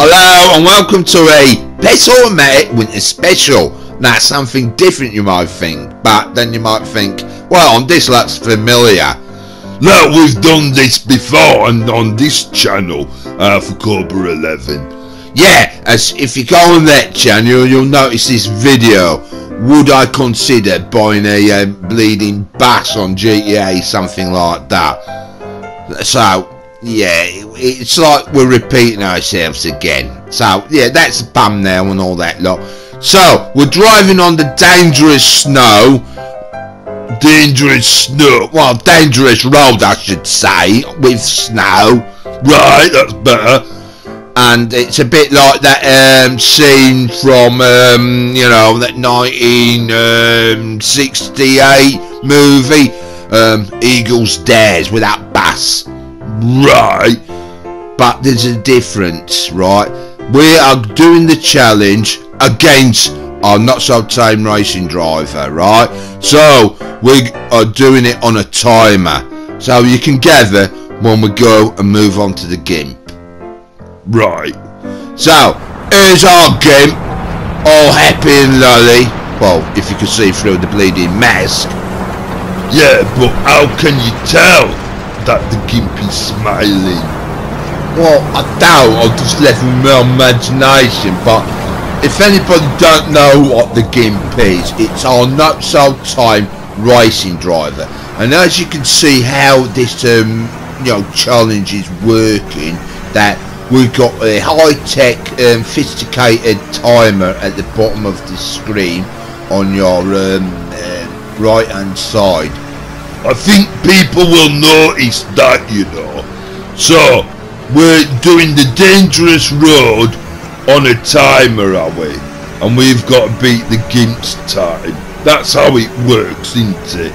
Hello and welcome to a Pet Automatic Winter Special. Now something different you might think, but then you might think, well, this looks familiar. Look, we've done this before and on this channel for Cobra 11. Yeah, as if you go on that channel, you'll notice this video. Would I consider buying a bleeding bass on GTA, something like that? So, yeah, it's like we're repeating ourselves again. So, yeah, that's the thumbnail and all that lot. So, we're driving on the dangerous snow. Well, dangerous road, I should say, with snow. Right, that's better. And it's a bit like that scene from, you know, that 1968 movie, Eagles Dares, with that bass. Right. But there's a difference, right? We are doing the challenge against our not so tame racing driver, right? So we are doing it on a timer, so you can gather when we go and move on to the GIMP. Right. So here's our GIMP, all happy and lolly. Well, if you can see through the bleeding mask. Yeah, but how can you tell that the GIMP is smiling? Well, I doubt, I'll just left with my imagination, but if anybody don't know what the GIMP is, it's our not so time racing driver. And as you can see how this you know, challenge is working, that we've got a high-tech sophisticated timer at the bottom of the screen on your right hand side. I think people will notice that, you know. So we're doing the dangerous road on a timer, are we? And we've got to beat the GIMP's time. That's how it works, isn't it?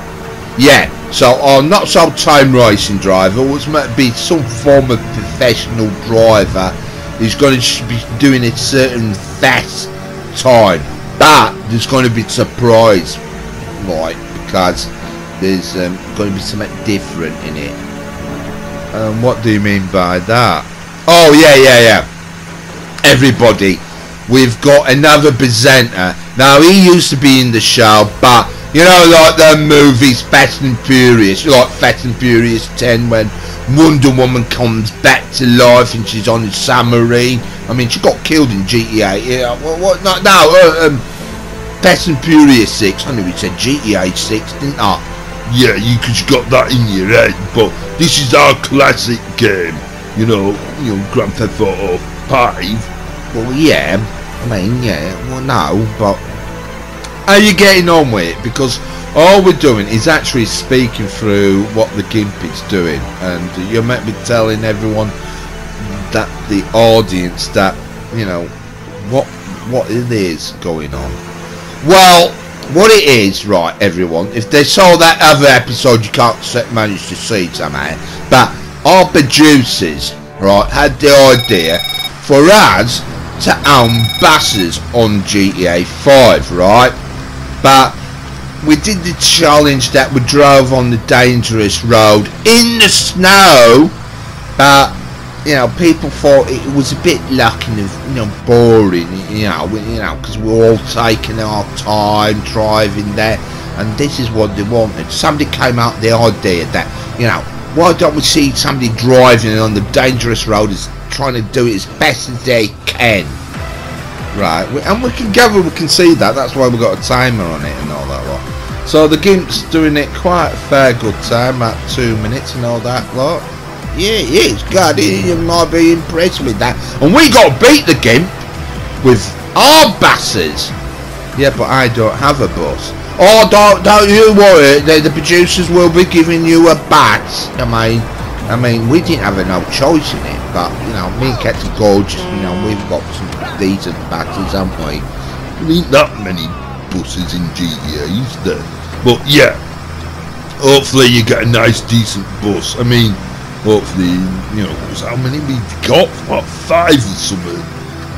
Yeah, so our not so time racing driver, which might be some form of professional driver, is going to be doing a certain fast time, but there's going to be a surprise, right? Because there's going to be something different in it. What do you mean by that? Oh yeah. Everybody, we've got another presenter. Now he used to be in the show, but you know, like the movies Fast and Furious, like Fast and Furious 10, when Wonder Woman comes back to life and she's on a submarine. I mean, she got killed in GTA. Yeah, what? No, Fast and Furious 6. I knew it said GTA 6, didn't I? Yeah, you got that in your head, but this is our classic game. You know, Grand Theft Auto 5. Well, yeah. I mean, yeah. Well, no, but how are you getting on with it? Because all we're doing is actually speaking through what the GIMP is doing, and you might be telling everyone, that the audience, that, you know, what it is going on. Well, what it is, right, everyone, if they saw that other episode, you can't manage to see it somehow, but our producers, right, had the idea for us to own buses on GTA 5, right? But we did the challenge that we drove on the dangerous road in the snow, but you know, people thought it was a bit kind of, you know, boring, you know, because we were all taking our time driving there, and this is what they wanted. Somebody came out with the idea that, you know, why don't we see somebody driving on the dangerous road is trying to do it as best as they can, right? And we can see that. That's why we got a timer on it and all that lot. So the GIMP's doing it quite a fair good time, about 2 minutes and all that lot. Yeah, it's good. You might be impressed with that. And we got to beat the GIMP with our buses. Yeah, but I don't have a bus. Oh, don't you worry. The producers will be giving you a bus. I mean, we didn't have no choice in it. But, you know, me and Captain Gorgeous, you know, we've got some decent buses, haven't we? There ain't that many buses in GTA, is there? But, yeah, hopefully you get a nice, decent bus. I mean, hopefully, you know, how many we got? What, 5 or something?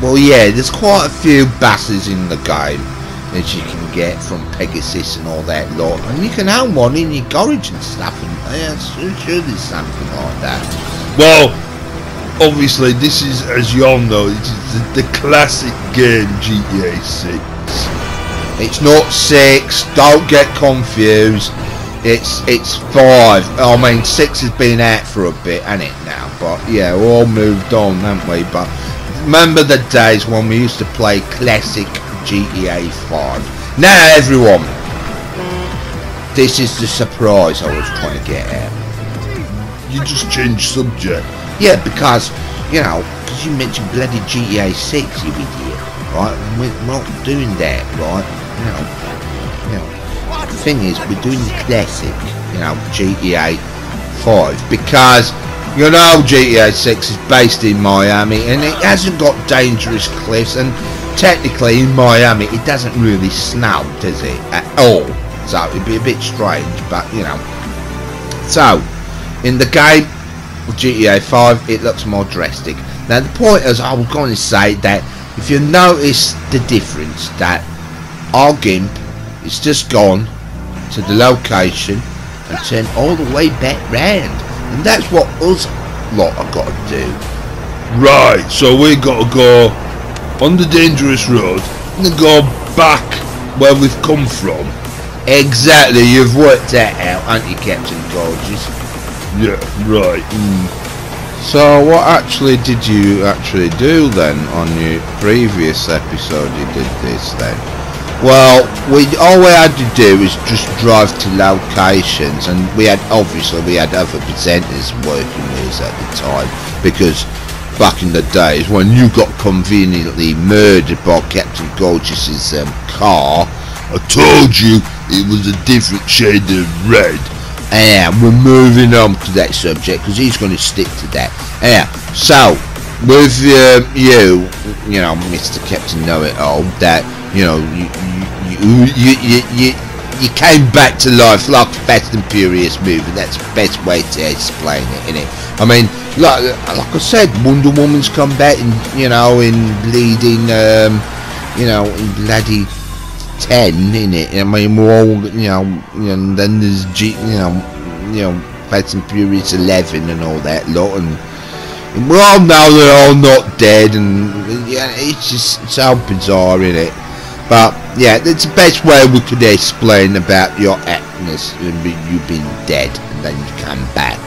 Well, yeah, there's quite a few buses in the game that you can get from Pegasus and all that lot, and you can own one in your garage and stuff, and yeah, sure there's something like that. Well, obviously this is, as you all know, it is the classic game GTA 6. It's not 6, don't get confused. It's 5. I mean, 6 has been out for a bit, hasn't it now? But yeah, we're all moved on, haven't we? But remember the days when we used to play classic GTA 5. Now everyone, this is the surprise I was trying to get at. You just changed subject. Yeah, because, you know, because you mentioned bloody GTA 6, you idiot, right? And we're not doing that, right? You know. The thing is, we're doing the classic, you know, GTA 5, because, you know, GTA 6 is based in Miami, and it hasn't got dangerous cliffs, and technically in Miami it doesn't really snow, does it, at all? So it'd be a bit strange, but, you know. So, in the game of GTA 5, it looks more drastic. Now, the point is, I was going to say that if you notice the difference, that our GIMP is just gone to the location and turn all the way back round, and that's what us lot have got to do. Right, so we got to go on the dangerous road and then go back where we've come from. Exactly, you've worked that out, haven't you, Captain Gorgeous? Yeah, right. So what actually did you actually do then on your previous episode you did this then? Well, all we had to do was just drive to locations, and we had other presenters working with us at the time, because back in the days when you got conveniently murdered by Captain Gorgeous's car, I told you it was a different shade of red. And we're moving on to that subject because he's going to stick to that. So with you know, Mr. Captain Know-It-All, that you know you came back to life like a Fast and Furious movie. That's the best way to explain it, isn't it? I mean, like I said, Wonder Woman's come back, and you know, in bleeding, you know, in bloody 10, innit? I mean, we're all, you know, and then there's you know, Fast and Furious 11 and all that lot, and we all know they're all not dead, and yeah, it's just so bizarre, innit? But yeah, that's the best way we could explain about your actness, and you being dead and then you come back.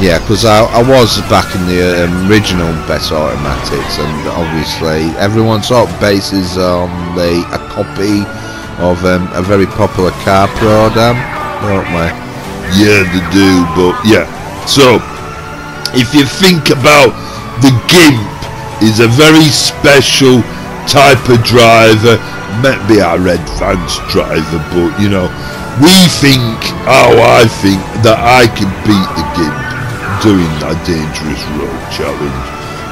Yeah, because I was back in the original Best Automatics, and obviously everyone sort of bases on a copy of a very popular car program, don't we? Yeah, they do, but yeah. So, if you think about the GIMP is a very special type of driver, maybe our advanced driver, but you know, I think that I can beat the GIMP doing that dangerous road challenge.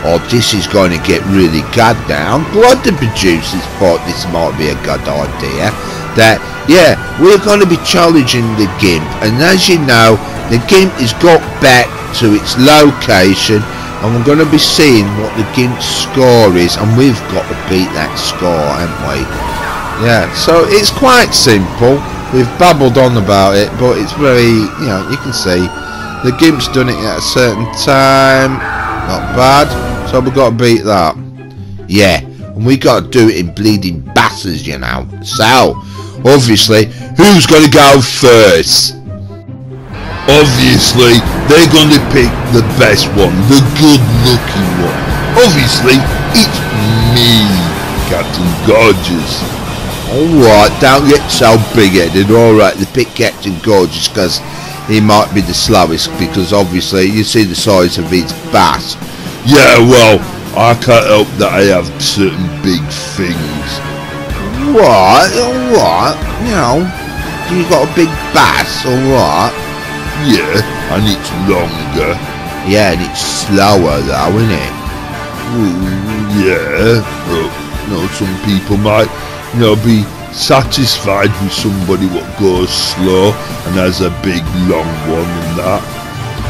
Oh, this is going to get really good now. I'm glad the producers thought this might be a good idea. That, yeah, we're going to be challenging the GIMP, and as you know, the GIMP has got back to its location, and we're going to be seeing what the GIMP score is, and we've got to beat that score, haven't we? Yeah, so it's quite simple. We've babbled on about it, but it's very, you know, you can see the GIMP's done it at a certain time, not bad, so we've got to beat that. Yeah, and we got to do it in bleeding bastards, you know. So, obviously, who's going to go first? Obviously, they're going to pick the best one, the good-looking one. Obviously, it's me, Captain Gorgeous. Alright, don't get so big-headed. Alright, they pick Captain Gorgeous because he might be the slowest, because obviously you see the size of his bass. Yeah, well, I can't help that I have certain big things. Right, alright, you know, you got a big bass, alright. Yeah, and it's longer. Yeah, and it's slower though, isn't it? Yeah, but, you know, some people might, you know, be satisfied with somebody what goes slow and has a big long one and that.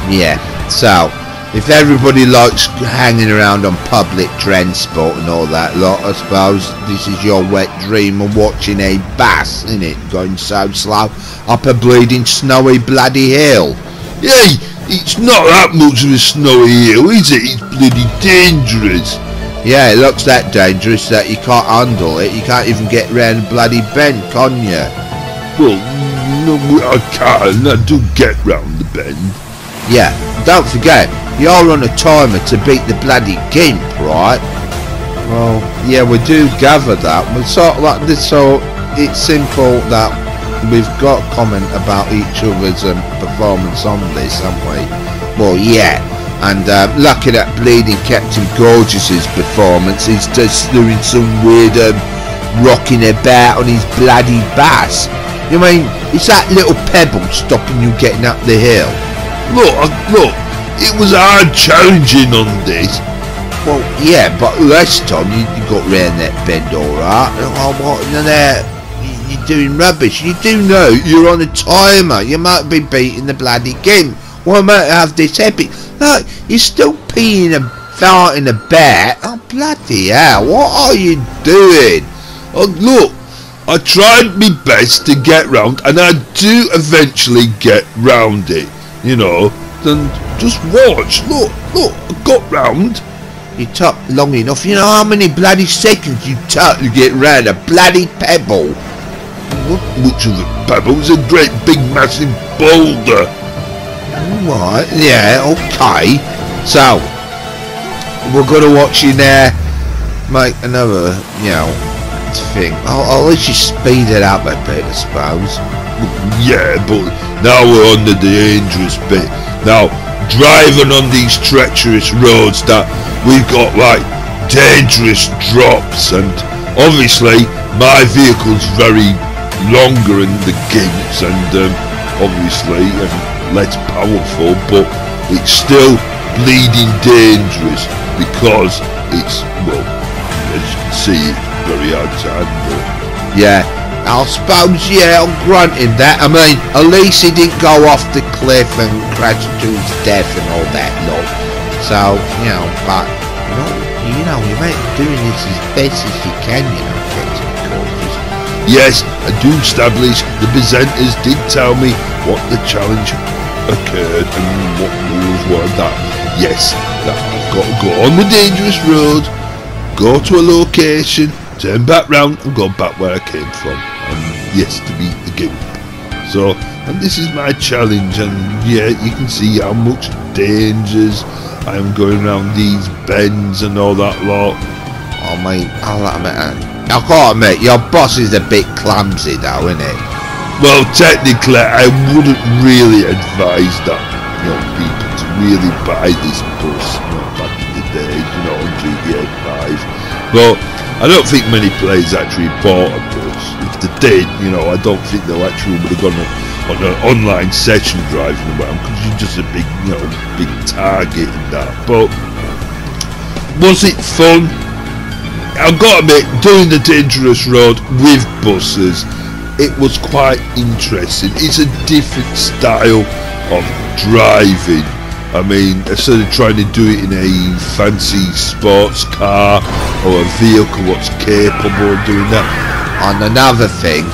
Yeah, so if everybody likes hanging around on public transport and all that lot, I suppose this is your wet dream of watching a bass, isn't it, going so slow up a bleeding snowy bloody hill. Hey, It's not that much of a snowy hill, is it? It's bloody dangerous. Yeah, it looks that dangerous that you can't handle it. You can't even get round the bloody bend, can you? Well, no, I can. I do get round the bend. Yeah, don't forget, you're on a timer to beat the bloody gimp, right? Well, yeah, we do gather that. We're sort of like this, so it's simple that we've got comment about each other's performance on this, haven't we? Well, yeah. And looking at bleeding Captain Gorgeous's performance, he's just doing some weird rocking about on his bloody bass. You mean, it's that little pebble stopping you getting up the hill? Look, it was hard challenging on this. Well, yeah, but last time you got round that bend alright. Oh, what, you're doing rubbish. You do know you're on a timer. You might be beating the bloody game. Why might I have this epic? Look, you're still peeing and farting about. Oh, bloody hell, what are you doing? Oh, look, I tried my best to get round, and I do eventually get round it, you know. Then just watch, look, I got round. You took long enough. You know how many bloody seconds you took to get round a bloody pebble? What much of a pebble? It was a great big massive boulder. Right, yeah, okay. So, we're going to watch you now make another, you know, thing. I'll let you speed it up a bit, I suppose. Yeah, but now we're on the dangerous bit. Now, driving on these treacherous roads that we've got, like, dangerous drops, and obviously my vehicle's very longer in the gimp's, and obviously less powerful, but it's still bleeding dangerous because it's, well, as you can see, it's very hard to handle. Yeah, I suppose, yeah, I'll grant him that. I mean, at least he didn't go off the cliff and crash to his death and all that, look. So, you know, but, you know, you might be doing this as best as you can, you know, Captain Gorgeous. Yes, I do establish the presenters did tell me what the challenge occurred and what rules were that. Yes, that I've got to go on the dangerous road, go to a location, turn back round and go back where I came from. And yes, to beat the gimp. So, and this is my challenge, and yeah, you can see how much dangers I am going around these bends and all that lot. I mean, I can't admit, your boss is a bit clumsy though, isn't it? Well, technically, I wouldn't really advise that, you know, people to really buy this bus, you know, back in the day, you know, on GTA 5. But I don't think many players actually bought a bus. If they did, you know, I don't think they actually would have gone on an online session driving around, because you're just a big, you know, big target in that. But was it fun? I've got to admit, doing the dangerous road with buses, it was quite interesting. It's a different style of driving. I mean, instead of trying to do it in a fancy sports car or a vehicle what's capable of doing that. And another thing,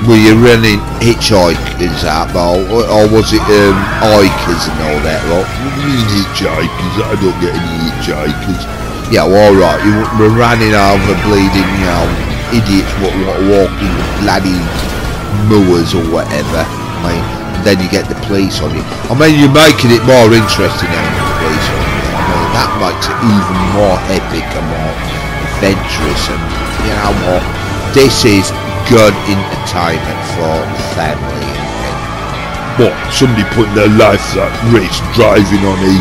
were you running hitchhikers up, or was it hikers and all that lot? What do you mean hitchhikers? I don't get any hitchhikers. Yeah, well, alright, you were running over bleeding, you know, idiots what walking bloody moors or whatever. I mean, then you get the police on you. I mean, you're making it more interesting having the police on you. I mean, that makes it even more epic and more adventurous, and you know what? This is good entertainment for the family. What? Somebody putting their life at risk driving on a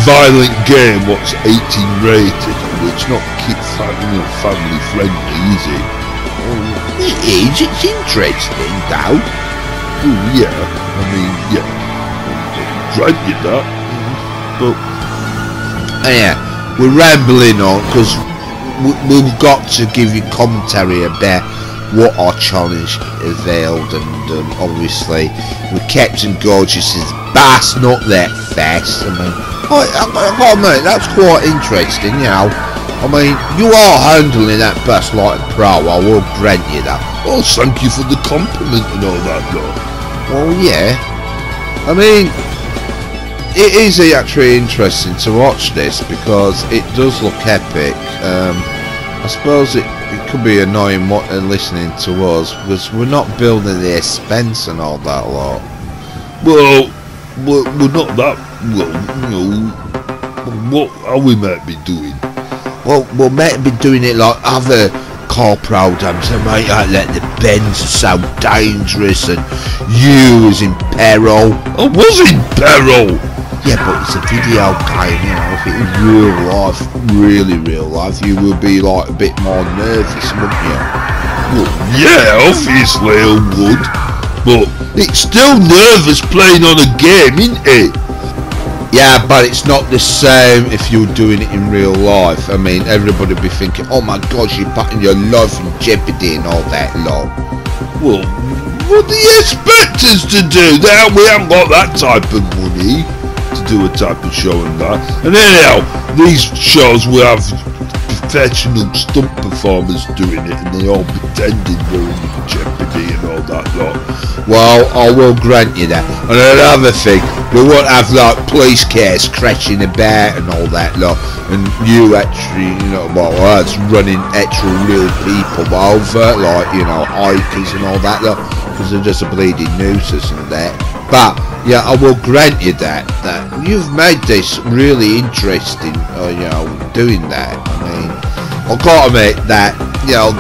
violent game what's 18 rated? It's not family friendly, is it? It is, it's interesting though. Oh yeah, I mean, yeah, grant you that. But yeah, we're rambling on because we've got to give you commentary about what our challenge availed, and obviously with Captain Gorgeous's bass not that fast. I mean, I gotta admit, that's quite interesting, you know. I mean, you are handling that bus like a pro, I will grant you that. oh, thank you for the compliment and all that, though. Well, yeah. I mean, it is actually interesting to watch this because it does look epic. I suppose it could be annoying listening to us because we're not building the expense and all that lot. Well, we're not that. Well, you know, what are we might be doing? Well, we might be doing it like other car programs. They might let the bends are so dangerous and you is in peril. I was in peril. Yeah, but it's a video game, you know. If it was real life, really real life, you would be like a bit more nervous, wouldn't you? Well, yeah, obviously I would. But it's still nervous playing on a game, isn't it? Yeah, but it's not the same if you were doing it in real life. I mean, everybody would be thinking, oh my gosh, you're putting your life in jeopardy and all that lot. Well, what do you expect us to do? We haven't got that type of money to do a type of show and that. And anyhow, these shows will have professional stunt performers doing it and they all pretending they're in jeopardy and all that lot. Well, I will grant you that. And another thing, we won't have like police cars crashing about and all that lot, and you actually, you know, well, that's running actual real people over, like, you know, hikers and all that lot, because they're just a bleeding nuisance and that. But yeah, I will grant you that you've made this really interesting, you know, doing that. I mean, I've got to admit that, you know,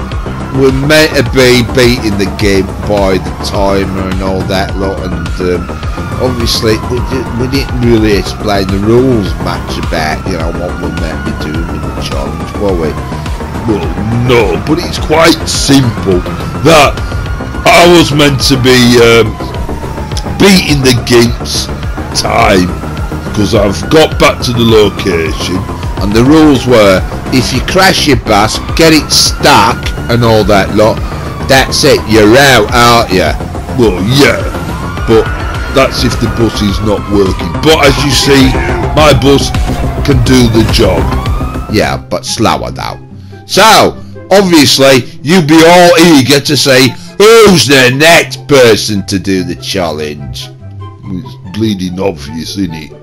we're meant to be beating the game by the timer and all that lot, and obviously we didn't really explain the rules much about, you know, what we're meant to be doing with the challenge, were we? Well, no, but it's quite simple. That I was meant to be beating the gimp's time because I've got back to the location. And the rules were, if you crash your bus, get it stuck and all that lot, that's it, you're out, aren't you? Well, yeah, but that's if the bus is not working. But as you see, my bus can do the job. Yeah, but slower though. So, obviously, you'd be all eager to say, who's the next person to do the challenge? It's bleeding obvious, isn't it?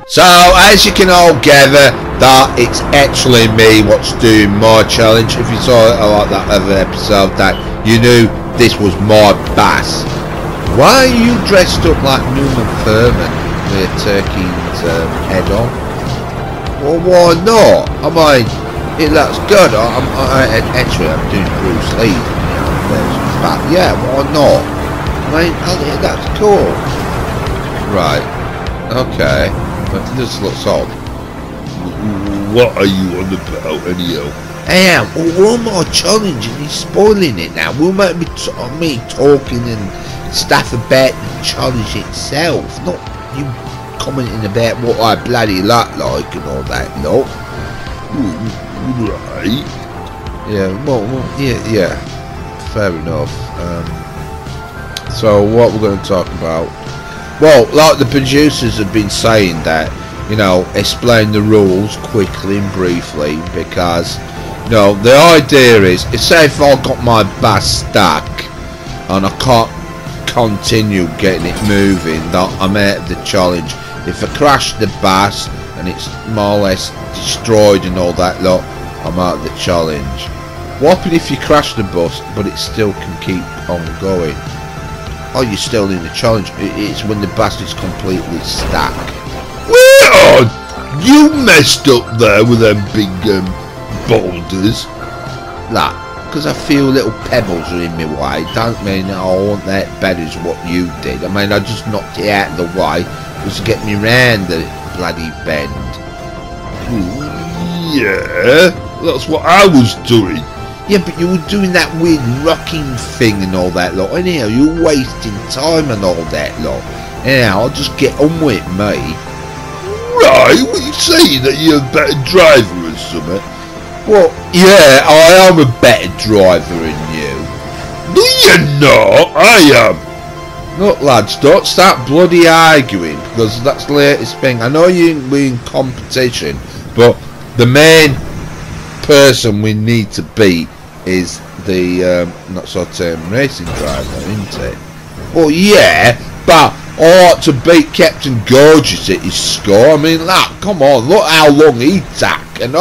So, as you can all gather, that it's actually me what's doing my challenge. If you saw it like that other episode, that you knew this was my bus. Why are you dressed up like Newman Thurman with a turkey's head on? Well, why not? I mean, it looks good. I'm doing Bruce Lee, you know, but yeah, why not? I mean, I think that's cool. Right. Okay. But this looks odd. What are you on about, anyhow? Yeah, well, my challenge and he's spoiling it now. We might be me talking and stuff about the challenge itself, not you commenting about what I bloody look like and all that lot. Right. Yeah, well yeah, fair enough. So what we're going to talk about? Well, like the producers have been saying that, you know, explain the rules quickly and briefly, because, you know, the idea is, say if I got my bus stuck and I can't continue getting it moving, that I'm out of the challenge. If I crash the bus and it's more or less destroyed and all that lot, I'm out of the challenge. What happens if you crash the bus but it still can keep on going? Oh, you're still in the challenge. It's when the bus is completely stuck. Wait on! You messed up there with them big boulders. Like, because I feel little pebbles are in my way, don't mean that I want that bad as what you did. I mean, I just knocked it out of the way just to get me round the bloody bend. Yeah, that's what I was doing. Yeah, but you were doing that weird rocking thing and all that lot. Anyhow, you're wasting time and all that lot. Anyhow, I'll just get on with me. Right, what are you saying? That you're a better driver or something? Well, yeah, I am a better driver than you. No, you're not. I am. Look, lads, don't start bloody arguing, because that's the latest thing. I know we're in competition, but the main person we need to beat is the not so term racing driver, isn't it? Well, yeah, but or to beat Captain Gorgeous at his score. I mean, look, come on, look how long he took, and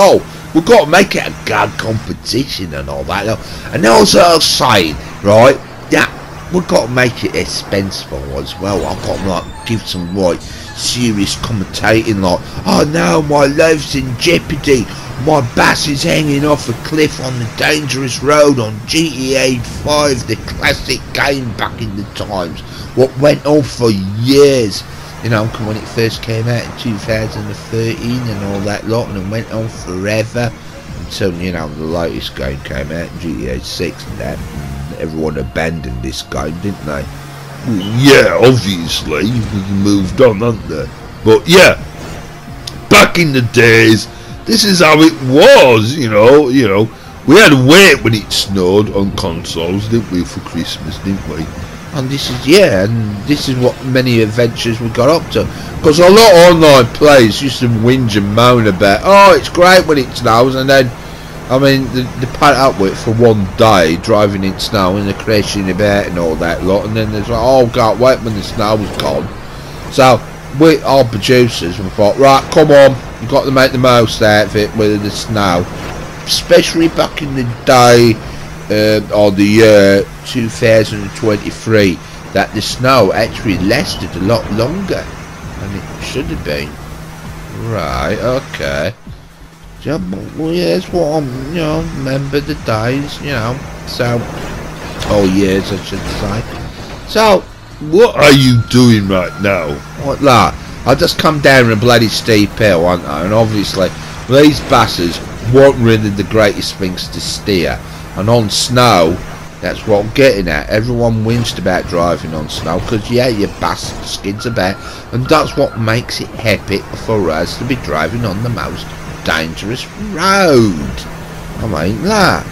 we've got to make it a good competition and all that. And also I was saying, right, that we've got to make it expensive as well. I've got to like give some like serious commentating, like, oh no, my life's in jeopardy. My bass is hanging off a cliff on the dangerous road on GTA 5, the classic game back in the times. What went on for years, you know, when it first came out in 2013 and all that lot, and it went on forever until, you know, the latest game came out, GTA 6, and that, and everyone abandoned this game, didn't they? Yeah, obviously, we moved on, haven't they? But yeah, back in the days, this is how it was, you know, we had to wait when it snowed on consoles, didn't we, for Christmas, didn't we? And this is, yeah, and this is what many adventures we got up to. Because a lot of online players used to whinge and moan about, oh, it's great when it snows, and then, I mean, they put up with it for one day, driving in snow, and they're crashing about and all that lot, and then there's like, oh, can't wait when the snow was gone. So, we, our producers, we thought, right, come on, you've got to make the most out of it with the snow. Especially back in the day, or the year 2023, that the snow actually lasted a lot longer than it should have been. Right, okay. Yeah, well, yeah, that's what I'm, you know, remember the days, you know, so, years I should say. So, what are you doing right now? What, like, I just come down a bloody steep hill, aren't I? And obviously, these buses weren't really the greatest things to steer. And on snow, that's what I'm getting at. Everyone whinged about driving on snow because, yeah, your bus skids about. And that's what makes it epic for us to be driving on the most dangerous road. I mean, like,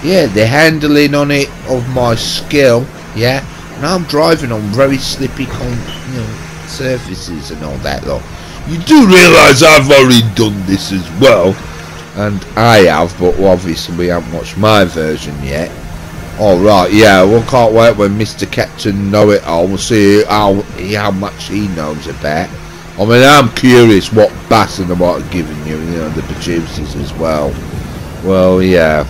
yeah, the handling on it of my skill, yeah. And I'm driving on very slippy, surfaces and all that lot. You do realise I've already done this as well? And I have, but obviously we haven't watched my version yet. Alright, yeah, we can't wait when Mr. Captain Know-It-All, we'll see how much he knows about. I mean, I'm curious what bass and what are giving you, the producers as well. Well, yeah.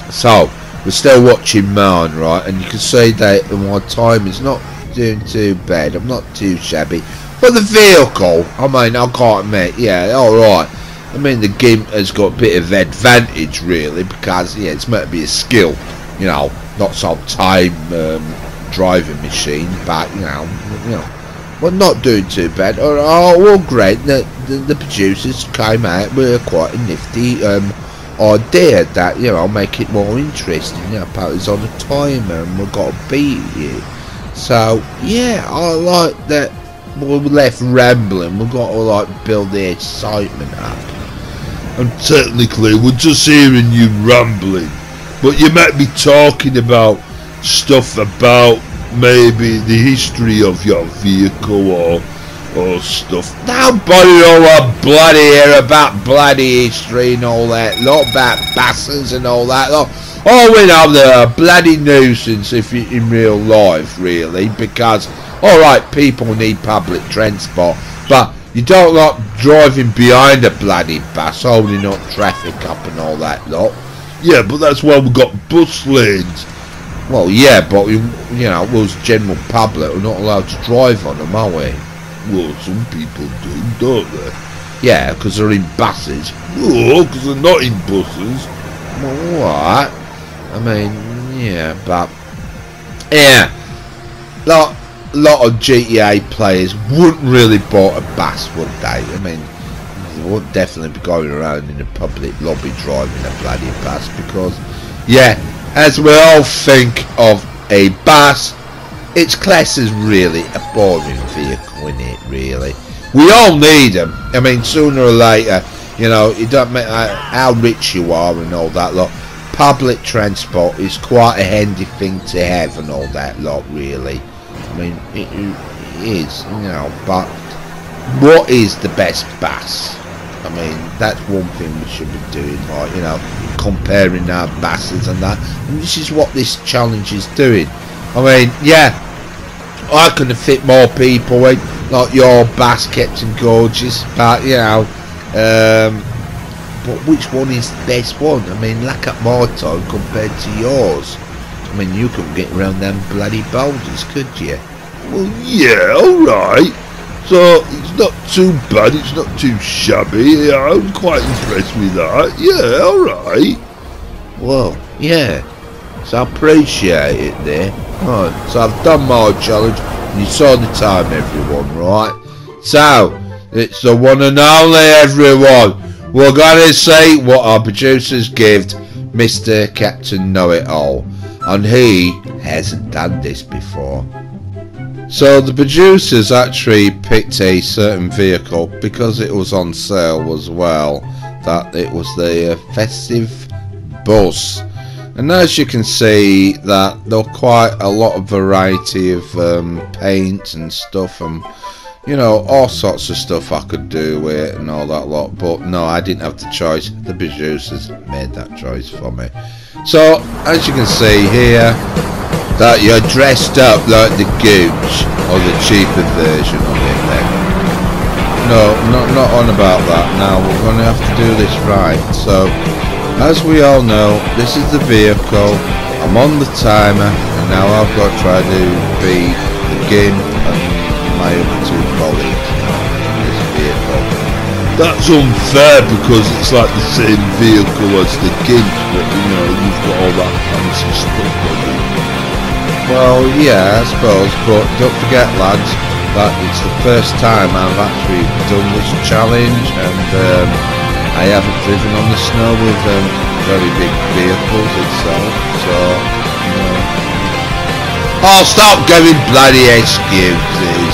So, we're still watching mine, right? And you can see that my time is not doing too bad. I'm not too shabby. But the vehicle, I mean, I can't admit, yeah, alright. I mean, the GIMP has got a bit of advantage, really, because, yeah, it's meant to be a skill, not some time driving machine, but, we're not doing too bad. Oh, well, great, the producers came out with quite a nifty idea that, make it more interesting, put us on a timer and we've got to beat it. So, yeah, I like that we're left rambling, we've got to, like, build the excitement up. And technically we're just hearing you rambling, but you might be talking about stuff about maybe the history of your vehicle or stuff. Nobody all bloody hear about bloody history and all that lot, about buses and all that lot. Oh, we know they're a bloody nuisance if you in real life, really, because alright, people need public transport, but you don't like driving behind a bloody bus, holding up traffic up and all that lot. Yeah, but that's why we've got bus lanes. Well, yeah, but us general public are not allowed to drive on them, are we? Well, some people do, don't they? Yeah, because they're in buses. Oh, because they're not in buses. Well, what? I mean, yeah, but yeah, a lot of GTA players wouldn't really bought a bus, would they? I mean, they wouldn't definitely be going around in a public lobby driving a bloody bus because, yeah, as we all think of a bus, its class is really a boring vehicle, isn't it, really? We all need them. I mean, sooner or later, it don't matter how rich you are and all that lot. Public transport is quite a handy thing to have and all that lot, really. I mean, it is, but what is the best bus? I mean, that's one thing we should be doing, like, comparing our buses and that. And this is what this challenge is doing. I mean, yeah, I could have fit more people in, like your baskets and gorgeous, but you know, but which one is the best one? I mean, look at my time compared to yours. I mean, you couldn't get around them bloody boulders, could you? Well, yeah, alright. So, it's not too bad, it's not too shabby. Yeah, I'm quite impressed with that. Yeah, alright. Well, yeah. So I appreciate it there. Right, so I've done my challenge, and you saw the time, everyone, right? So, it's the one and only, everyone. We're gonna see what our producers give Mr. Captain Know-It-All, and he hasn't done this before. So the producers actually picked a certain vehicle because it was on sale as well, that it was the festive bus. And as you can see, that there were quite a lot of variety of paint and stuff, and you know, all sorts of stuff I could do with it and all that lot. But no, I didn't have the choice. The producers made that choice for me. So as you can see here, that you're dressed up like the Gooch, or the cheaper version of it then. No, not on about that. Now we're going to have to do this right. So as we all know, this is the vehicle. I'm on the timer, and now I've got to try to beat the Gimp and my other two colleagues in this vehicle. That's unfair because it's like the same vehicle as the Gimp, but you know, you've got all that fancy stuff on it. Well, yeah, I suppose, but don't forget, lads, that it's the first time I've actually done this challenge, and I haven't driven on the snow with very big vehicles itself, so, you know. Oh, stop giving bloody excuses.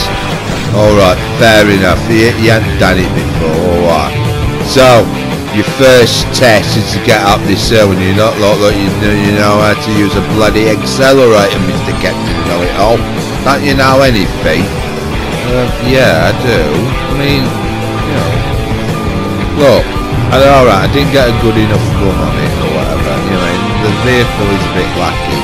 Alright, fair enough, you haven't done it before, alright. So, your first test is to get up this hill, and you're not like you know how to use a bloody accelerator, Mr. Captain Know-It-All. Don't you know anything? Yeah, I do. I mean, you know, look, alright, I didn't get a good enough run on it or whatever. You know, the vehicle is a bit lacking.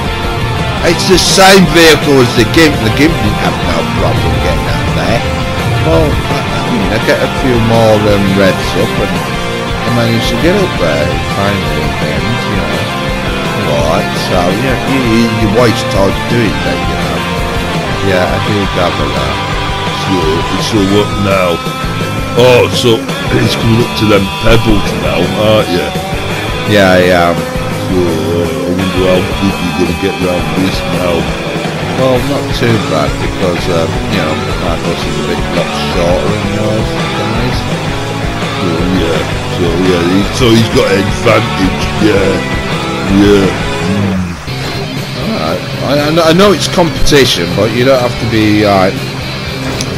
It's the same vehicle as the Gimp. The Gimp didn't have no problem getting out there. Well, I mean, I get a few more revs up, and I managed to get up there finally in the end, you know. Alright, so yeah, you waste time doing that, you know. Yeah, I do gather that. So what now? Oh, so it's coming up to them pebbles now, aren't you? Yeah, I am. So I wonder how quick you're going to get round this now. Well, not too bad because, you know, my bus is a bit lot shorter than yours, guys. So he's got an advantage, yeah. Alright, I know it's competition, but you don't have to be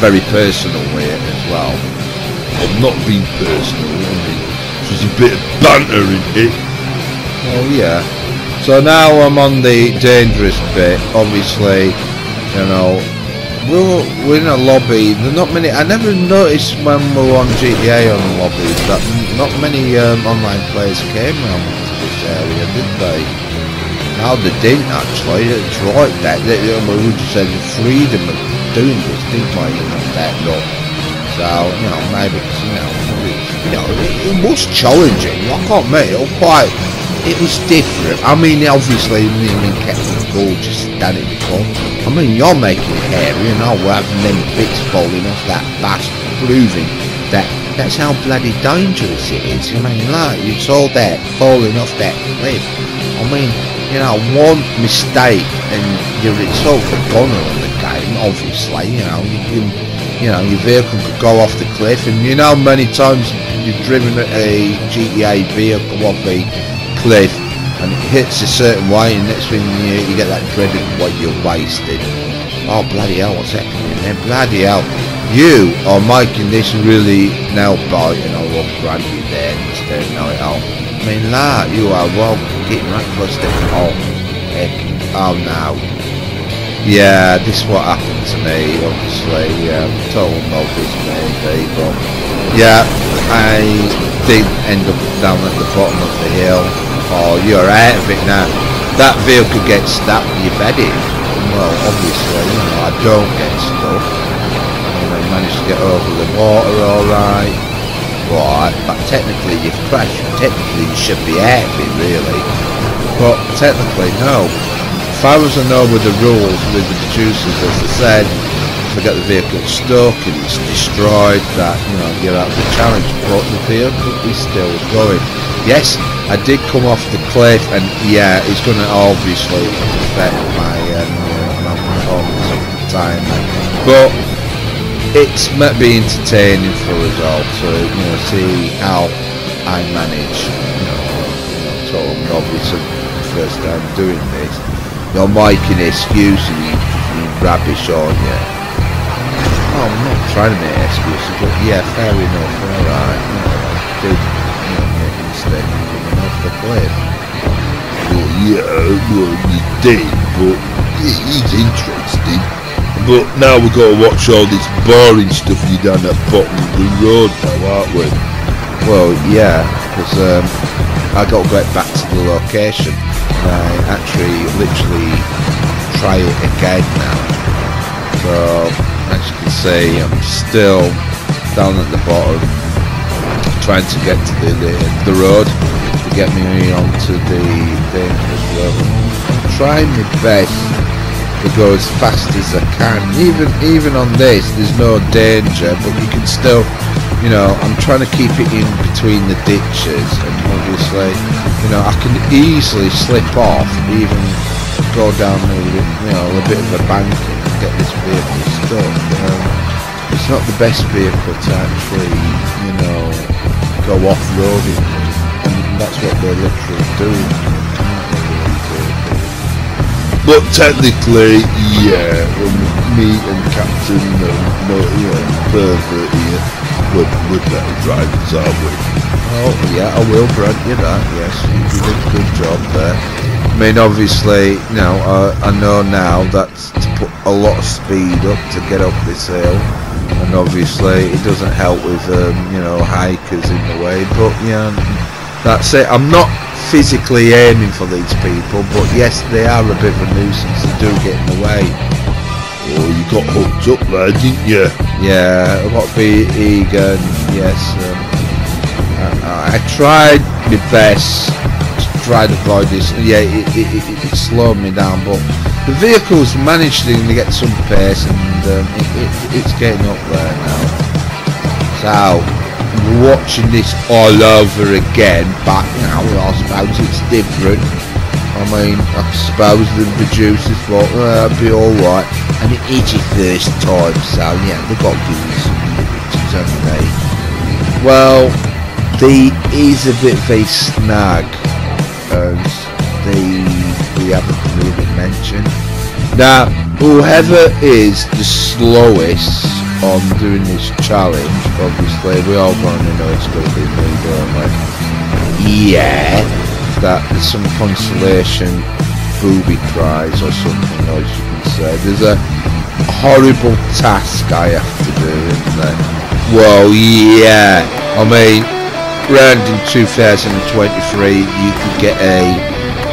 very personal with it as well. I'm not being personal, I mean, there's a bit of banter in it. Well, yeah. So now I'm on the dangerous bit, obviously, you know. We're in a lobby. There's not many. I never noticed when we were on GTA on the lobbies that not many online players came around to this area, did they? No, they didn't actually. It's right that we just had the freedom of doing this, didn't we? You know, that lot. So you know, maybe it was challenging. I can't admit it was different. I mean, obviously, me and Captain Gorgeous done it before. I mean, you're making it hairy, and I'll have them bits falling off that bus, proving that that's how bloody dangerous it is. I mean, like, it's all that falling off that cliff. I mean, you know, one mistake and you're sort of a goner on the game, obviously. You know, your vehicle could go off the cliff, and you know, many times you've driven a GTA vehicle off a cliff and it hits a certain way, and next thing you get that dreaded weight, you're wasted. Oh bloody hell, what's happening there? Bloody hell, you are making this really nail biting. I will grab you there, Mr. Know-It-All. I mean, you are well getting right close to oh heck, oh no. Yeah, this is what happened to me, obviously. Total novice maybe, but yeah, I did end up down at the bottom of the hill. Oh, you're out of it now. That vehicle gets stuck, you've had it. well, obviously, you know, I don't get stuck. I managed to get over the water alright. Right, but technically you've crashed. Technically you should be out of it, really. But technically, no. If I was to know with the rules with the producers, as I said, if I get the vehicle stuck and it's destroyed, that, you know, you're out of the challenge. But the vehicle is still going. Yes, I did come off the cliff, and yeah, it's going to obviously affect my performance of the time. But it's meant to be entertaining for us all to, you know, see how I manage. You know, so I'm obviously first time doing this. You're making excuses, you rubbish, aren't you? Oh, I'm not trying to make excuses, but yeah, fair enough. Alright, you know, I did, you know, make a mistake coming off the cliff. Well, yeah, well, you did, but it's interesting. But now we've got to watch all this boring stuff you down at the bottom of the road now, aren't we? Well, yeah, because I got to get back to the location. I actually literally try it again now. So as you can see, I'm still down at the bottom, trying to get to the road to get me onto the dangerous road. I'm trying my best to go as fast as I can. Even on this, there's no danger, but you can still, you know, I'm trying to keep it in between the ditches, and obviously, you know, I can easily slip off, even go down a bit of a bank and get this vehicle stuck. It's not the best vehicle to actually, you know, go off-roading, and that's what they're literally doing. But technically, yeah, me and Captain Pervert here, we're better drivers, aren't we? Oh yeah, I will grant you that. Yes, you did a good job there. I mean, obviously, you know, I know now that's to put a lot of speed up to get up this hill, and obviously it doesn't help with you know, hikers in the way. But yeah, that's it. I'm not physically aiming for these people, but yes, they are a bit of a nuisance. They do get in the way. Oh, you got hooked up there, didn't you? Yeah, I've got to be eager, and yes, I tried my best to try to avoid this. Yeah, it slowed me down, but the vehicle's managed to get some pace, and it's getting up there now. So, watching this all over again, but you know, I suppose it's different. I mean, I suppose the producers thought, it'll be alright, and it is your first time, so yeah, they've got to give you some liberties, haven't they? Well, there is a bit of a snag, as we haven't really mentioned. Now, whoever is the slowest on doing this challenge, obviously we all want to know it's going to be me, don't we? Yeah, that there's some consolation booby prize or something, as you can say. There's a horrible task I have to do, isn't there? Well, yeah, I mean, around in 2023 you could get a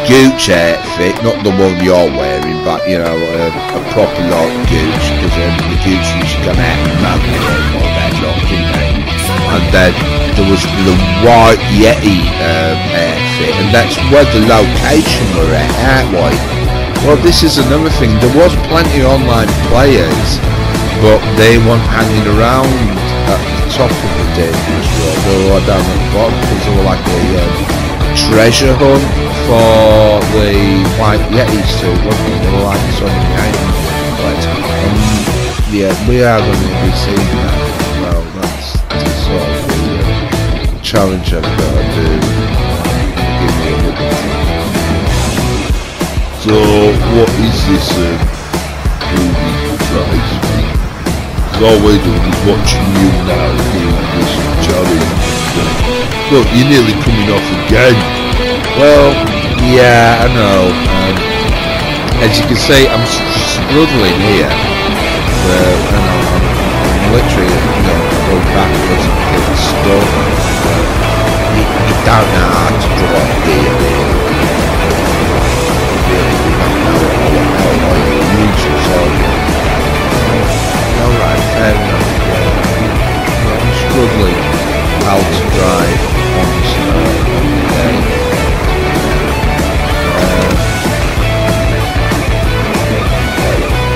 Gooch outfit, not the one you're wearing, but you know, a proper like Gooch, because the Gooch used to come out and all that lot, didn't they? And then there was the white Yeti outfit, and that's where the location we're at, aren't we? Well, this is another thing. There was plenty of online players, but they weren't hanging around at the top of the dangerous world. They were down at the bottom because they were like a treasure hunt for the white Yetis too, wasn't it? They were like some kind of yeah, we are going to be seeing that. Well, that's sort of the challenge I've got to do. Give me a look. So, what is this booby prize? Because all we're doing is watching you now doing this challenge. Look, you're nearly coming off again. Well, yeah, I know. As you can see, I'm struggling here. I'm literally, you know, go backwards and get stuck. You don't know how to drive here. You really don't know how you use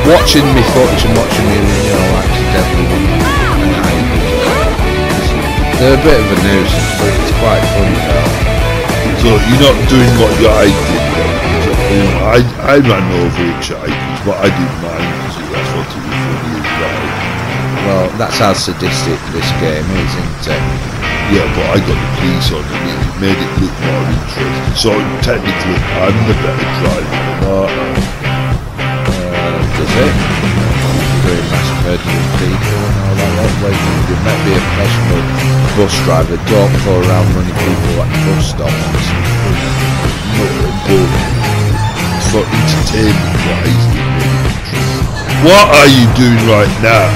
watching me footage and watching me, you know, accidentally. They're a bit of a nuisance, but it's quite funny though. So you're not doing what I did then? You know, I ran over hitchhikers, but I didn't mind because I thought it was funny as well. Well, that's how sadistic this game is, isn't it? Yeah, but I got the police on and it made it look more interesting. So technically, I'm the better driver. Does it? Doing mass murdering people and all that lot. Well, you might be a professional bus driver, don't go around running people at bus stops. No, but for entertainment wise, what are you doing right now?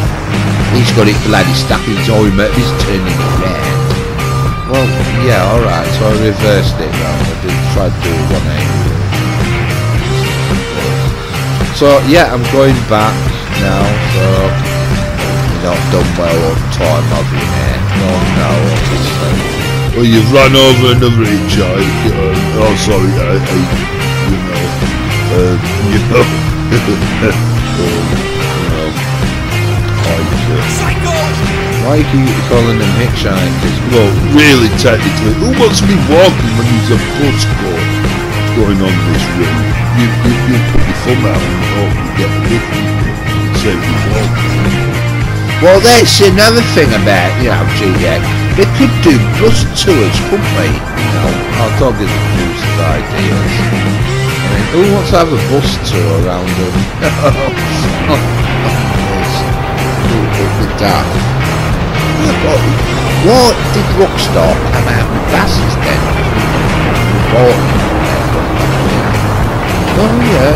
He's got it bloody stuck in his eye, mate. He's turning it round. Well, yeah, alright, so I reversed it round. I did try to do 180. So, yeah, I'm going back now, so you've not done well on time, have you, mate? No, obviously. Well, you've run over another hitchhiker. Oh, sorry, Why are you calling them hitchhikers? Well, really, technically, who wants to be walking when there's a bus going on this route? You put your thumb out and hope you get the lift and save you walking. Well, that's another thing about, you know, GX. They could do bus tours, couldn't they? You know, our dog is a boost of ideas. I mean, who wants to have a bus tour around them? The dark. What did Rockstar come out with buses then? Oh yeah.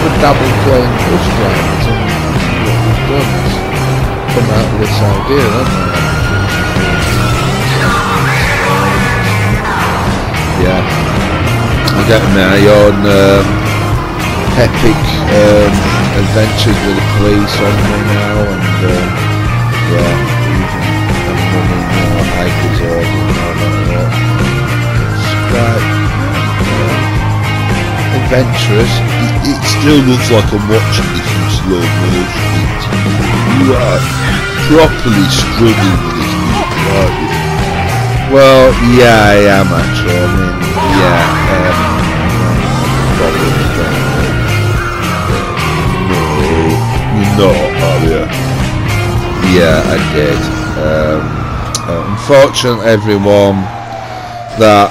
The double plane bus drivers and what we've done is come out with this idea, haven't we? Yeah. I'm getting my own epic adventures with the police on me now, and yeah, even I'm running hikers over and all that. It's quite adventurous. It still looks like I'm watching this in slow motion. You are properly struggling with this movie, aren't you? Well, yeah, I am actually. I mean, yeah, probably. No, you're not, are you? Yeah, I did. Unfortunately, everyone, that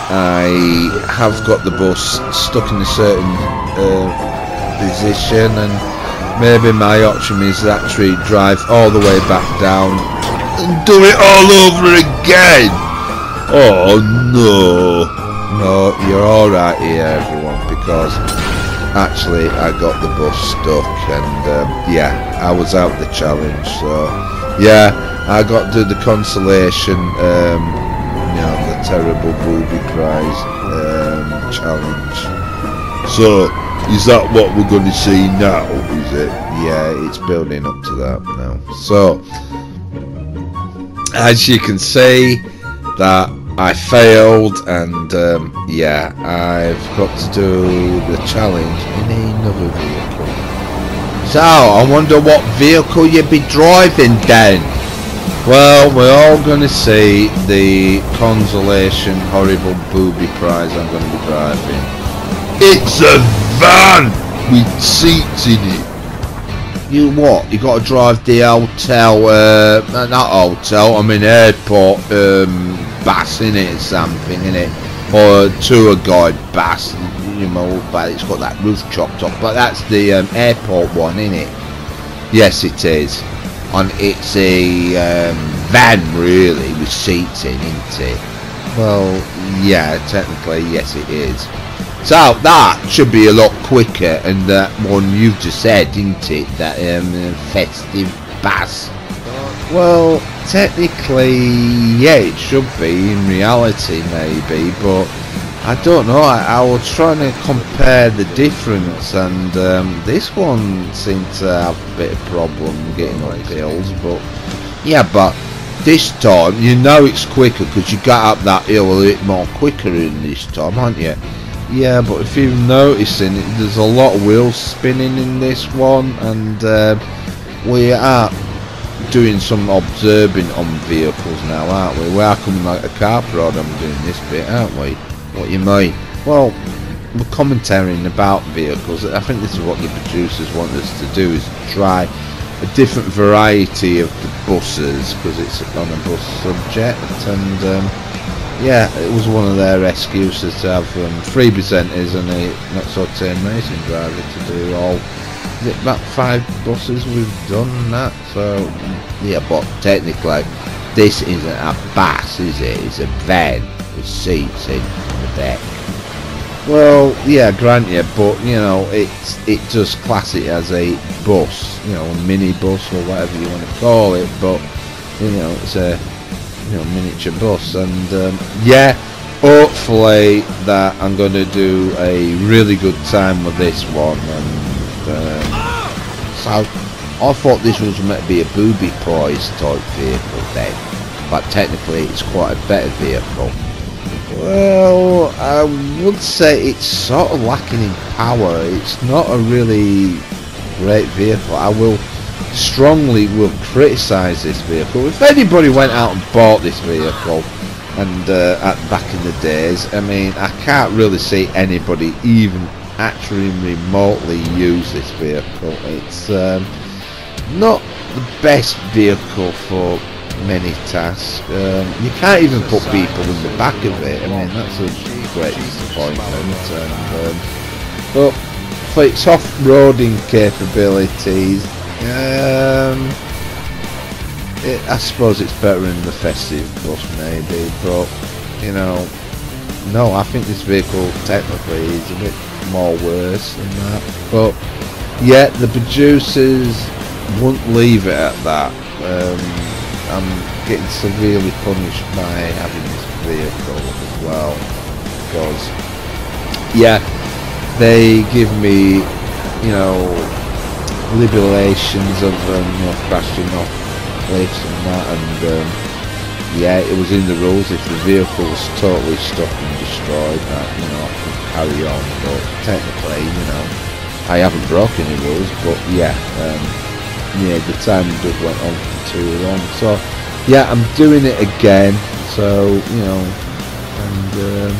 I have got the bus stuck in a certain position, and maybe my option is to actually drive all the way back down and do it all over again. Oh no. No, you're alright here, everyone, because actually I got the bus stuck, and yeah, I was out the challenge, so yeah, I got to do the consolation, you know, the terrible booby prize challenge. So is that what we're going to see now, is it? Yeah, it's building up to that now. So as you can see, that I failed, and yeah, I've got to do the challenge in another vehicle. So I wonder what vehicle you'd be driving then. Well, we're all going to see the consolation horrible booby prize I'm going to be driving. It's a van with seats in it. You what? You got to drive the hotel, not hotel, I mean airport bus, innit, something, innit? Or tour guide bus, you know, but it's got that roof chopped off, but that's the airport one, innit? Yes, it is. And it's a van, really, with seats in, isn't it? Well, yeah, technically, yes, it is. So that should be a lot quicker, and that one you just said, didn't it? That festive bus. Well, technically, yeah, it should be in reality, maybe, but I don't know. I was trying to compare the difference, and this one seemed to have a bit of problem getting up hills, but yeah, but this time you know it's quicker because you got up that hill a bit more quicker in this time, aren't you? yeah, but if you're noticing, there's a lot of wheels spinning in this one, and we are doing some observing on vehicles now, aren't we? We are coming like a car prod on doing this bit, aren't we? What you mean? Well, we're commentating about vehicles. I think this is what the producers want us to do, is try a different variety of the buses, because it's on a bus subject, and yeah, it was one of their excuses to have 3 presenters and a not so tame racing driver to do all. Is it about 5 buses we've done that? So yeah, but technically this isn't a bus, is it? It's a van with seats in the deck. Well, yeah, grant you, but you know, it does class it as a bus, you know, a mini bus or whatever you want to call it, but you know, it's a miniature bus, and yeah, hopefully that I'm going to do a really good time with this one, and so I thought this was meant to be a booby prize type vehicle then, but technically it's quite a better vehicle. Well, I would say it's sort of lacking in power. It's not a really great vehicle. I will strongly criticise this vehicle. If anybody went out and bought this vehicle, and back in the days, I mean, I can't really see anybody even actually remotely use this vehicle. It's not the best vehicle for many tasks. You can't even put people in the back of it. I mean, that's a great disappointment. And, but for its off-roading capabilities, I suppose it's better in the festive bus maybe, but you know, no, I think this vehicle technically is a bit more worse than that. But yeah, the producers won't leave it at that. I'm getting severely punished by having this vehicle as well, because yeah, they give me, you know, liberations of you know, crashing off cliffs and that, and yeah, it was in the rules. If the vehicle was totally stuck and destroyed, that, you know, I could carry on. But technically, you know, I haven't broken any rules. But yeah, yeah, the time just went on for too long. So yeah, I'm doing it again. So you know, and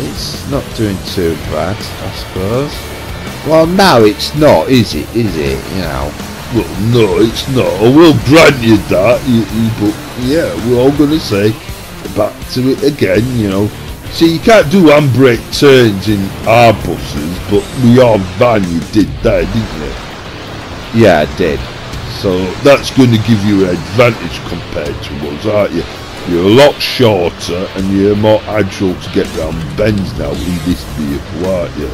it's not doing too bad, I suppose. Well, no, it's not, is it? Is it? You know. Well, no, it's not. I will grant you that. But yeah, we're all going to say back to it again. You know, see, you can't do handbrake turns in our buses, but with your van you did that, didn't you? Yeah, I did. So that's going to give you an advantage compared to us, aren't you? You're a lot shorter and you're more agile to get round bends now in this vehicle, aren't you?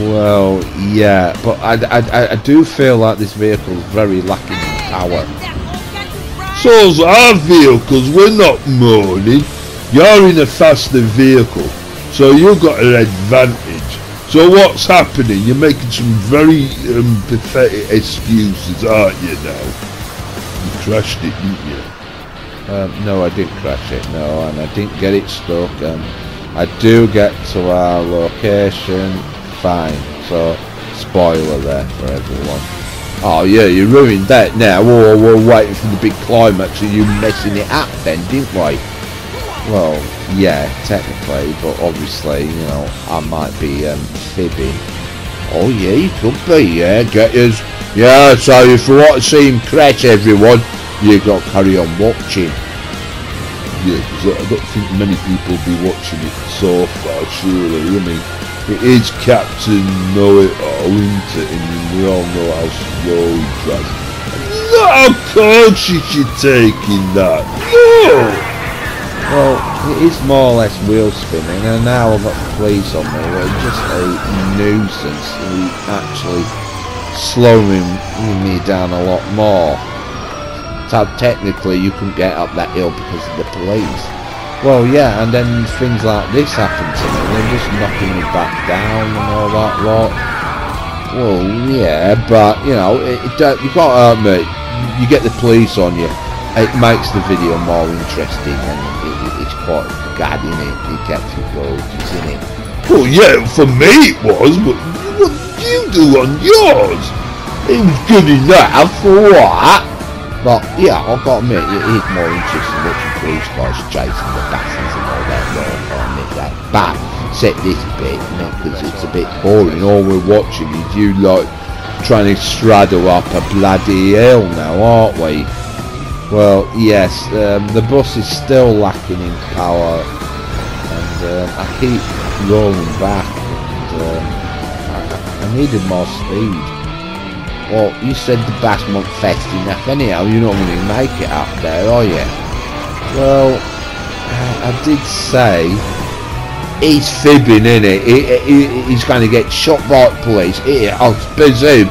Well, yeah, but I do feel like this vehicle is very lacking in power. So's our vehicles, we're not moaning. You're in a faster vehicle, so you've got an advantage. So what's happening? You're making some very pathetic excuses, aren't you now? You crashed it, didn't you? No, I didn't crash it, no, and I didn't get it stuck, and I do get to our location fine. So, spoiler there for everyone. Oh yeah, you ruined that now. Oh, we're waiting for the big climax and you messing it up then, didn't we? Well, yeah, technically, but obviously, you know, I might be fibbing. Oh yeah, you could be, yeah, get yours. Yeah, so if you want to see him crash, everyone, you got to carry on watching. Yeah, because I don't think many people will be watching it so far, surely. I mean, it is Captain Know-It-All, isn't it? And we all know how slow he drives. Not how cautious you're taking that. No! Well, it is more or less wheel spinning, and now I've got the police on me. They're just a nuisance. They're actually slowing me down a lot more. So technically you couldn't get up that hill because of the police. Well, yeah, and then things like this happen to me. They're just knocking me back down and all that lot. Well, yeah, but you know, you've got to admit, you get the police on you. it makes the video more interesting, and it's quite good, isn't it? It gets you good, isn't it? Well, yeah, for me it was, but what did you do on yours? It was good enough for what? But yeah, I've got to admit, it is more interesting watching police cars chasing the bastards and all that. I'll admit that. But except this bit, because it's a bit boring. All we're watching is you like trying to straddle up a bloody hill now, aren't we? Well, yes, the bus is still lacking in power, and I keep rolling back, and I needed more speed. Well, you said the bass weren't fast enough anyhow, you're not going to make it up there, are you? Well, I did say, he's fibbing, innit? He's going to get shot by police. I presume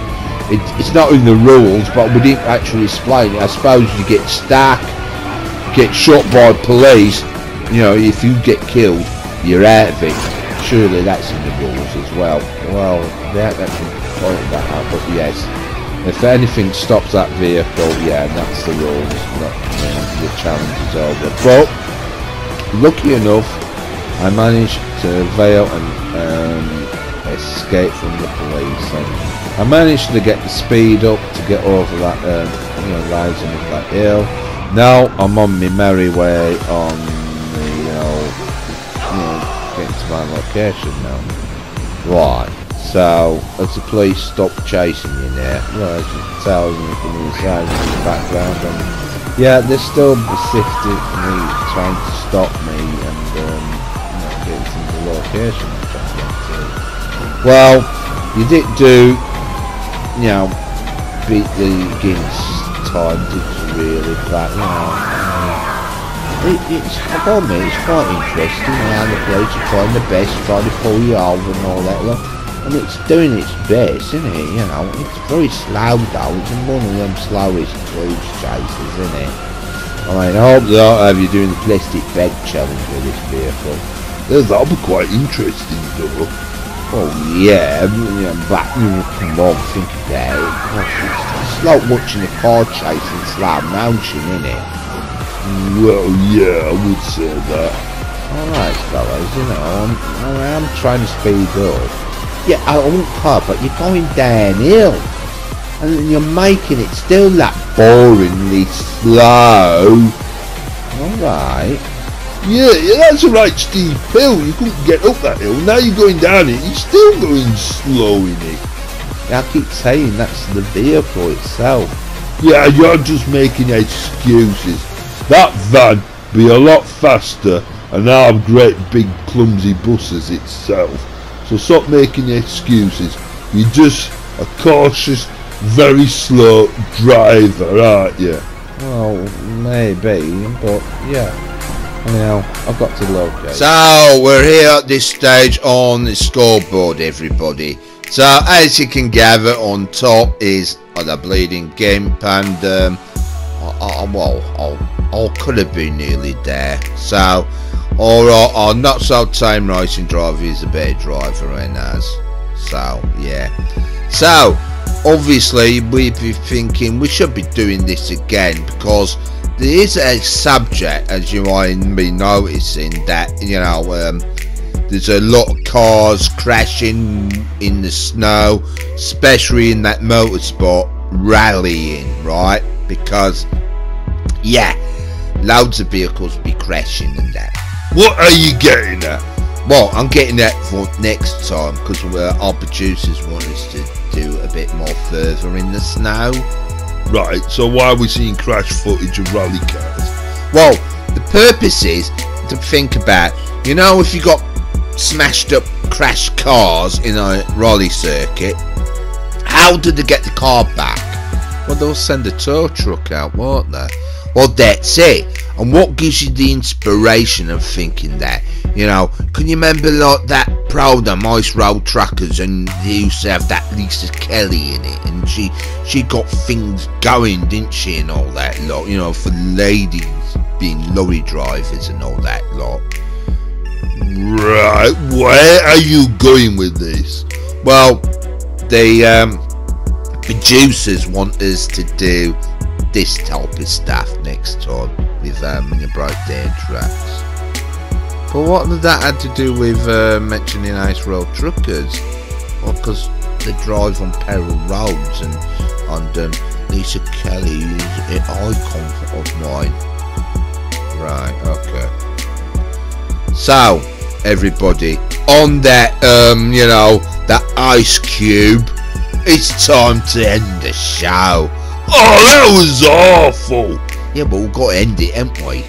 it's not in the rules, but we didn't actually explain it. I suppose you get stuck, get shot by police, you know, if you get killed, you're out of it. Surely that's in the rules as well. Well, they haven't actually pointed that out, but yes. If anything stops that vehicle, yeah, that's the rules, not the challenge is over. But, lucky enough, I managed to evade and escape from the police. And I managed to get the speed up to get over that, rising up that hill. Now I'm on my merry way on the, getting to my location now. Right. So, as the police stop chasing you now, well, as you can tell, you can hear the in the background, and yeah, they're still persistent for me, trying to stop me and get to the location I'm trying to get to. Well, you did do, beat the Guinness time, did you really? But it's quite interesting how the police are trying their best, trying to pull you over and all that. Look. And it's doing its best, isn't it? It's very slow though. It's one of them slowest police chases, isn't it? I hope they don't have you doing the plastic bag challenge with this vehicle. Yeah, that'll be quite interesting though. Oh yeah, but come on, think about it. Gosh, it's like watching a car chase in slow motion, isn't it? Well, yeah, I would say that. Alright, fellas, I'm trying to speed up. Yeah, I won't car, but you're going downhill, and you're making it still that boringly slow. Alright. Yeah, that's a right steep hill. You couldn't get up that hill. Now you're going down it. You're still going slow in it. Yeah, I keep saying that's the vehicle itself. Yeah, you're just making excuses. That van be a lot faster and have great big clumsy buses itself. So stop making excuses. You're just a cautious, very slow driver, aren't you? Well, maybe, but yeah. Anyhow, I've got to locate. So, we're here at this stage on the scoreboard, everybody. So, as you can gather, on top is the bleeding gimp, and I could have been nearly there. So, our not so tame racing driver is a better driver than us. So, yeah. So, obviously, we'd be thinking we should be doing this again, because there is a subject, as you might be noticing, that, there's a lot of cars crashing in the snow, especially in that motorsport rallying, right? Because, yeah, loads of vehicles be crashing and that. What are you getting at? Well, I'm getting that for next time, because our producers want us to do a bit more further in the snow. Right, so why are we seeing crash footage of rally cars? Well, the purpose is to think about, if you got smashed up crashed cars in a rally circuit, how did they get the car back? Well, they'll send a tow truck out, won't they? Well, that's it. And what gives you the inspiration of thinking that? Can you remember like that program, Ice Road Truckers, and they used to have that Lisa Kelly in it, and she got things going, didn't she, and all that lot, for ladies being lorry drivers and all that lot. Right, where are you going with this? Well, the producers want us to do this type of stuff next time with when you break down tracks. But what did that had to do with mentioning Ice Road Truckers? Well, because they drive on peril roads, and Lisa Kelly is an icon of mine. Right, okay. So, everybody, on that, that Ice Cube, it's time to end the show. Oh, that was awful. Yeah, but we've got to end it, haven't we?